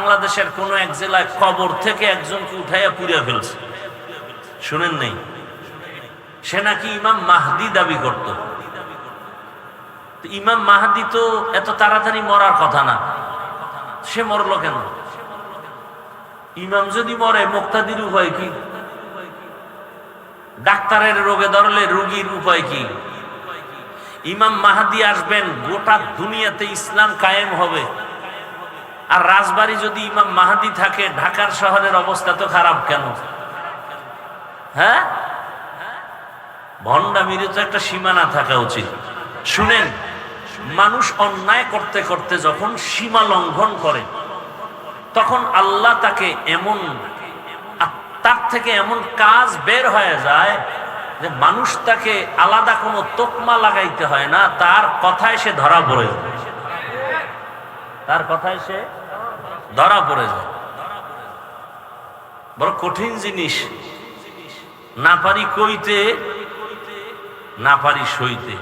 বাংলাদেশের কোন এক জেলায় কবর থেকে একজনকে উঠাইয়া পুড়িয়া ফেলছে, শুনেন নাই? সে নাকি ইমাম মাহদি দাবি করত। ইমাম মাহদি তো এত তাড়াতাড়ি মরার কথা না, সে মরলো কেন? ইমাম যদি মরে মুক্তাদির উপায় কি? ডাক্তারের রোগে ধরলে রোগীর উপায় কি? ইমাম মাহদি আসবেন, গোটা দুনিয়াতে ইসলাম কায়েম হবে। আর রাজবাড়ী যদি ইমাম মাহদি থাকে, ঢাকার শহরের অবস্থা তো খারাপ কেন? হ্যাঁ, ভণ্ডামির তো একটা সীমানা থাকা উচিত। শুনেন, মানুষ অন্যায় করতে করতে যখন সীমা লঙ্ঘন করে, তখন আল্লাহ তাকে এমন, তার থেকে এমন কাজ বের হয়ে যায় যে মানুষ তাকে আলাদা কোনো তোকমা লাগাইতে হয় না, তার কথায় সে ধরা পড়ে যায়। তার কথায় সে ধরা পড়ে যায়। বড় কঠিন জিনিস। না পারি কইতে, না পারি সইতে,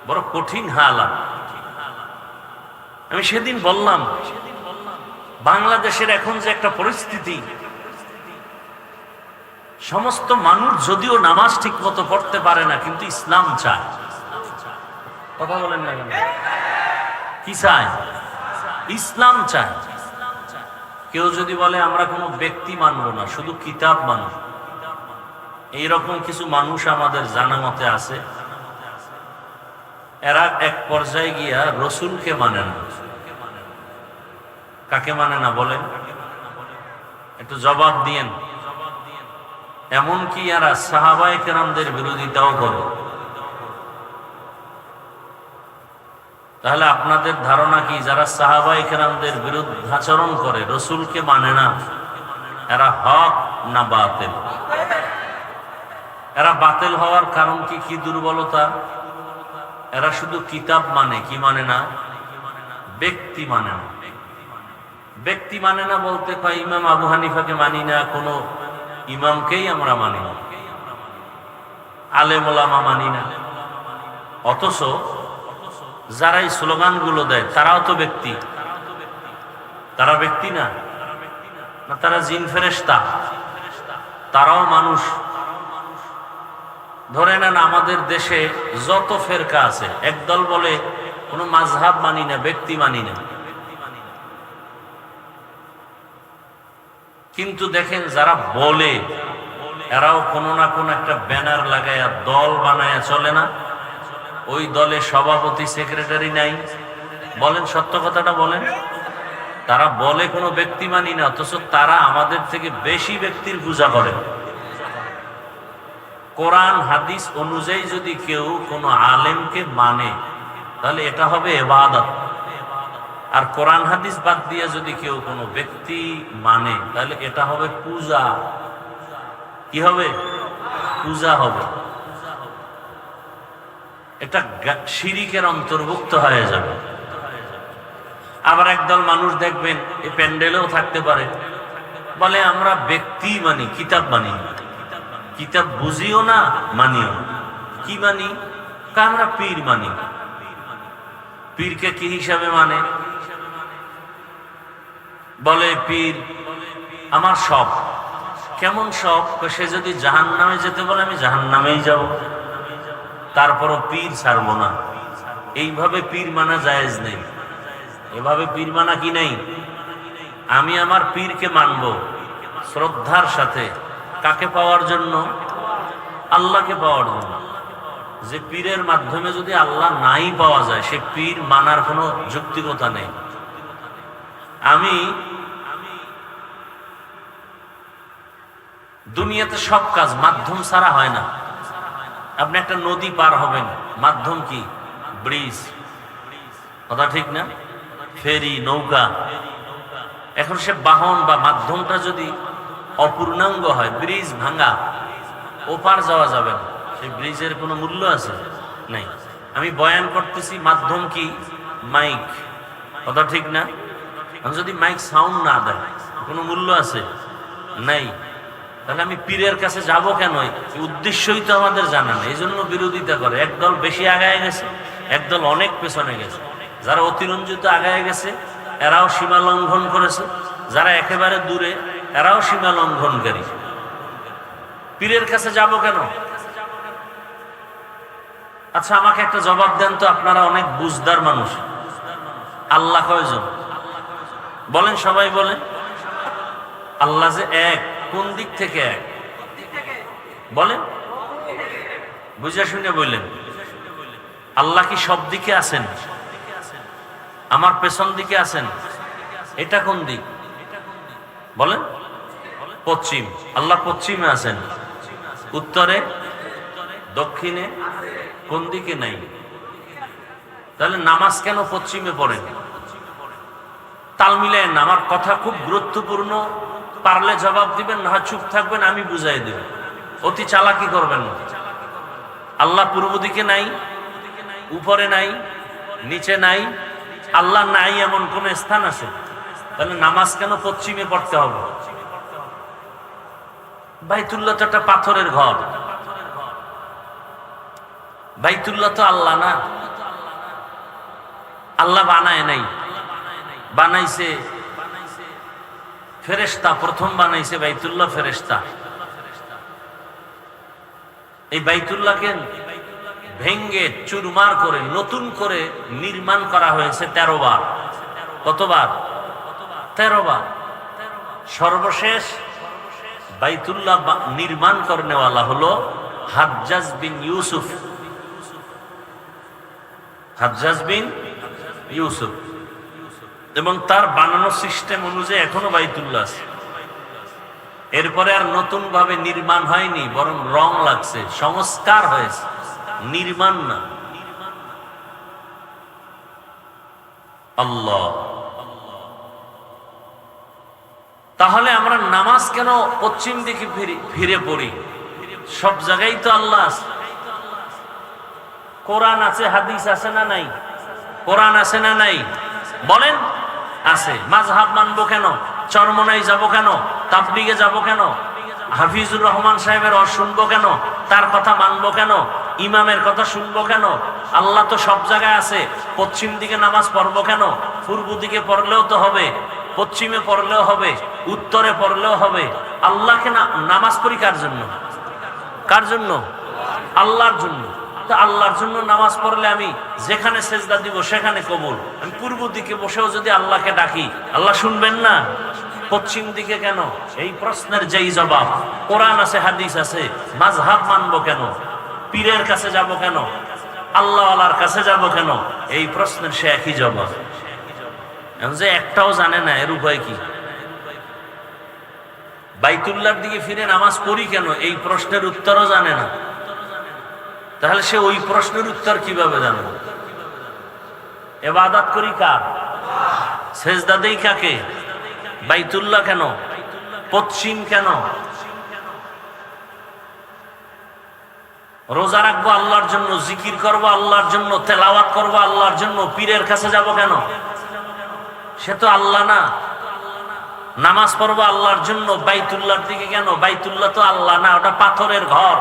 বড় কঠিন হালাত। আমি সেদিন বললাম, বাংলাদেশের এখন যে একটা পরিস্থিতি, সমস্ত মানুষ যদিও নামাজ ঠিক মতো পড়তে পারে না, কিন্তু ইসলাম চায়। কথা বলেন না কেন? কি চায়? ইসলাম চায়। কেউ যদি বলে আমরা কোনো ব্যক্তি মানব না, শুধু কিতাব মানব, এইরকম কিছু মানুষ আমাদের জানা মতে আছে। এরা এক পর্যায়ে গিয়া রসুলকে মানে না। কাকে মানে না বলেন? একটু জবাব দিয়েন। এমনকি এরা সাহাবায়ে কেরামদের বিরোধিতাও করে। তাহলে আপনাদের ধারণা কি, যারা সাহাবায়ে কেরামদের বিরুদ্ধাচরণ করে, রসুলকে মানে না, এরা হক না বাতিল? এরা বাতিল হওয়ার কারণ কি? কি দুর্বলতা? এরা শুধু কিতাব মানে, কি মানে না? ব্যক্তি মানে না। ব্যক্তি মানে না বলতে কয় ইমাম আবু হানিফাকে মানি না, কোনো ইমামকেই আমরা মানি না, আলেম ওলামা মানি না। অথচ যারা এই স্লোগানগুলো দেয় তারাও তো ব্যক্তি। তারা ব্যক্তি না? না, তারা জিন ফেরেশতা, তারাও মানুষ। ধরে নেন আমাদের দেশে যত ফেরকা আছে, একদল বলে কোনো মাযহাব মানি না, ব্যক্তি মানি না। কিন্তু দেখেন যারা বলে, এরাও কোনো না কোনো একটা ব্যানার লাগায়া দল বানায়া চলে না? ওই দলে সভাপতি সেক্রেটারি নাই? বলেন, সত্য কথাটা বলেন। তারা বলে কোনো ব্যক্তি মানি না, অথচ তারা আমাদের থেকে বেশি ব্যক্তির পূজা করে। কোরআন হাদিস অনুযায়ী যদি কেউ কোনো আলেমকে মানে, তাহলে এটা হবে ইবাদত। আর কোরআন হাদিস বাদ দিয়ে যদি কেউ কোনো ব্যক্তি মানে, তাহলে এটা হবে পূজা। কি হবে? পূজা হবে। এটা শিরিকের অন্তর্ভুক্ত হয়ে যাবে। আবার একদল মানুষ দেখবেন এই প্যান্ডেলেও থাকতে পারে, বলে আমরা ব্যক্তি মানি, কিতাব মানি না। কিতাব বুঝিও না, মানিও না। কি মানি? আমরা পীর মানি। পীরকে কি হিসাবে মানে? বলে পীর আমার সব। কেমন সব? সে যদি জাহান্নামে যেতে বলে আমি জাহান্নামেই যাব, তারপরও পীর ছাড়বো না। এইভাবে পীর মানা জায়েজ নেই। এভাবে পীর মানা কি নেই? আমি আমার পীরকে মানব শ্রদ্ধার সাথে। কাকে পাওয়ার জন্য? আল্লাহকে পাওয়ার জন্য। যে পীরের মাধ্যমে যদি আল্লাহ নাই পাওয়া যায়, সে পীর মানার কোনো যৌক্তিকতা নেই। আমি দুনিয়াতে সব কাজ মাধ্যম ছাড়া হয় না। আপনি একটা নদী পার হবেন, মাধ্যম কি? ব্রিজ। কথা ঠিক না? ফেরি, নৌকা। এখন সে বাহন বা মাধ্যমটা যদি অপূর্ণাঙ্গ হয়, ব্রিজ ভাঙা, ওপার যাওয়া যাবে না। সেই ব্রিজের কোনো মূল্য আছে? নাই। আমি বয়ান করতেছি, মাধ্যম কি? মাইক। কথা ঠিক না? যদি মাইক সাউন্ড না দেয়, কোনো মূল্য আছে? নাই। তাহলে আমি পীরের কাছে যাব কেন? উদ্দেশ্যই তো আমাদের জানা নেই, এই জন্য বিরোধিতা করে। একদল বেশি আগায় গেছে, একদল অনেক পেছনে গেছে। যারা অতিরঞ্জিত আগায় গেছে, এরাও সীমা লঙ্ঘন করেছে, যারা একেবারে দূরে এরাও সীমা লঙ্ঘনকারী। পীরের কাছে যাব কেন? আচ্ছা আমাকে একটা জবাব দেন তো, আপনারা অনেক বুঝদার মানুষ। আল্লাহ কয়জন বলেন? সবাই বলেন। আল্লাহ যে এক, কোন দিক থেকে এক বলেন? বুঝে শুনে বললেন। আল্লাহ কি সব দিকে আছেন? আমার পেছন দিকে আছেন। এটা কোন দিক বলেন? পশ্চিম। আল্লাহ পশ্চিমে আছেন, উত্তরে, দক্ষিণে, কোন দিকে নাই? তাহলে নামাজ কেন পশ্চিমে পড়েন? তাল মিলেন। আমার কথা খুব গুরুত্বপূর্ণ, পারলে জবাব দিবেন, না হয় চুপ থাকবেন, আমি বুঝাই দেব। অতি চালাকি করবেন না। আল্লাহ পূর্ব দিকে নাই, উপরে নাই, নিচে নাই। আল্লাহ নাই এমন কোন স্থান আছে? তাহলে নামাজ কেন পশ্চিমে পড়তে হবে? বাইতুল্লাহ তো একটা পাথরের ঘর। বাইতুল্লাহ তো আল্লাহ না, আল্লাহ বানায় নাই, বানাইছে ফেরেশতা। প্রথম বানাইছে বাইতুল্লাহ ফেরেশতা। এই বাইতুল্লাহকে ভেঙ্গে চুরমার করে নতুন করে নির্মাণ করা হয়েছে 13 বার। কতবার? 13 বার। সর্বশেষ বাইতুল্লাহ নির্মাণ করনেওয়ালা হলো হাজ্জাজ বিন ইউসুফ। হাজ্জাজ বিন ইউসুফ। এবং তার বানানো সিস্টেম অনুযায়ী এখনো বাইতুল্লাহ আছে। এরপরে আর নতুন ভাবে নির্মাণ হয়নি, বরং রং লাগছে, সংস্কার হয়েছে, নির্মাণ না। আল্লাহ। তাহলে আমরা নামাজ কেন পশ্চিম দিকে ফিরে পড়ি? সব জায়গায় তো আল্লাহ আছে। কোরআন আছে, হাদিস আছে না নাই? কোরআন আছে না নাই বলেন? আছে। মাযহাব মানবো কেন? চরমনাই যাব কেন? তাবলীগে যাব কেন? হাফিজুর রহমান সাহেবের শুনবো কেন? তার কথা মানবো কেন? ইমামের কথা শুনবো কেন? আল্লাহ তো সব জায়গায় আছে। পশ্চিম দিকে নামাজ পড়বো কেন? পূর্ব দিকে পড়লেও তো হবে, পশ্চিমে পড়লেও হবে, উত্তরে পড়লেও হবে। আল্লাহকে নামাজ পড়ি কার জন্য? কার জন্য? আল্লাহর জন্য। তো আল্লাহর জন্য নামাজ পড়লে আমি যেখানে সেজদা দিব সেখানে কবুল। আমি পূর্ব দিকে বসেও যদি আল্লাহকে ডাকি, আল্লাহ শুনবেন না? পশ্চিম দিকে কেন? এই প্রশ্নের যেই জবাব, কোরআন আছে, হাদিস আছে, মাযহাব মানবো কেন? পীরের কাছে যাব কেন? আল্লাহওয়ালার কাছে যাব কেন? এই প্রশ্নের সে একই জবাব। যে একটাও জানে না, এর উপায় কি? বাইতুল্লাহর দিকে ফিরে নামাজ পড়ি কেন? এই প্রশ্নের উত্তরও জানে না। তাহলে সে ওই প্রশ্নের উত্তর কিভাবে জানবে? ইবাদত করি কার? সেজদা দেই কাকে? বাইতুল্লাহ কেন? পশ্চিম কেন? রোজা রাখবো আল্লাহর জন্য, জিকির করবো আল্লাহর জন্য, তেলাওয়াত করবো আল্লাহর জন্য, পীরের কাছে যাব কেন? সে তো আল্লাহ না। নামাজ পড়বো আল্লাহর জন্য, বাইতুল্লাহর দিকে কেন? বাইতুল্লাহ তো আল্লাহ না, ওটা পাথরের ঘর।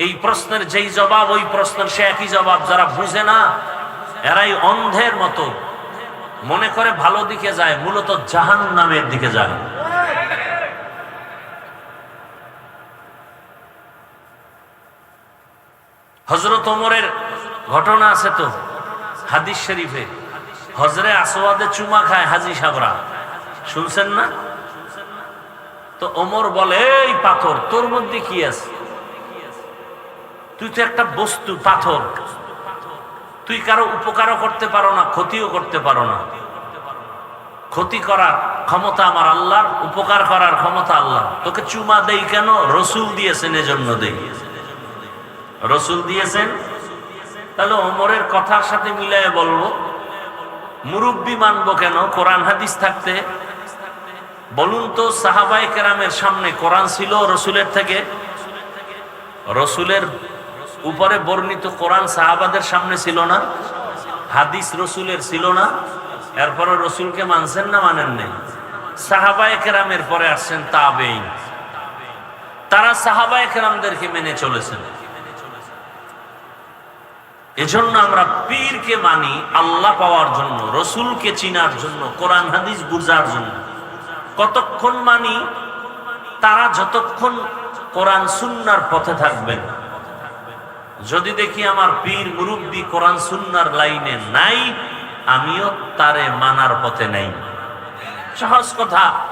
এই প্রশ্নের যেই জবাব, ওই প্রশ্নের সে একই জবাব। যারা বুঝে না এরাই অন্ধের মতো মনে করে ভালো দিকে যায়, মূলত জাহান্নামের দিকে যায়। হযরত ওমরের ঘটনা আছে তো হাদিস শরীফে। হজরে আসওয়াদে চুমা খায় হাজী সাহেবরা, শুনছেন না? তো ওমর বলে, এই পাথর, তোর মধ্যে কি আছে? তুই তো একটা বস্তু, পাথর। তুই কারো উপকারও করতে পারো না, ক্ষতিও করতে পারো না। ক্ষতি করার ক্ষমতা আমার আল্লাহর, উপকার করার ক্ষমতা আল্লাহ। তোকে চুমা দেই কেন? রসুল দিয়েছেন, এজন্য দেই। রসুল দিয়েছেন। তাহলে ওমরের কথার সাথে মিলায়ে বলবো, মুরব্বি মানবো কেন কোরআন হাদিস থাকতে? বলুন তো, সাহাবায়ে কেরামের সামনে কোরআন ছিল রসুলের থেকে? রসুলের উপরে বর্ণিত কোরআন সাহাবাদের সামনে ছিল না? হাদিস রসুলের ছিল না? এরপরে রসুলকে মানছেন না মানেন নাই? সাহাবায়ে কেরামের পরে আসছেন তাবেঈন, তারা সাহাবায়ে কেরামদেরকে মেনে চলেছেন। এজন্য আমরা পীরকে মানি আল্লাহ পাওয়ার জন্য, রসুলকে চিনার জন্য, কোরআন হাদিস বুঝার জন্য। কতক্ষণ মানি? তারা যতক্ষণ কোরআন সুন্নাহর পথে থাকবেন। যদি দেখি আমার পীর মুরব্বী কোরআন সুন্নাহর লাইনে নাই, আমিও তারে মানার পথে নাই। সহজ কথা।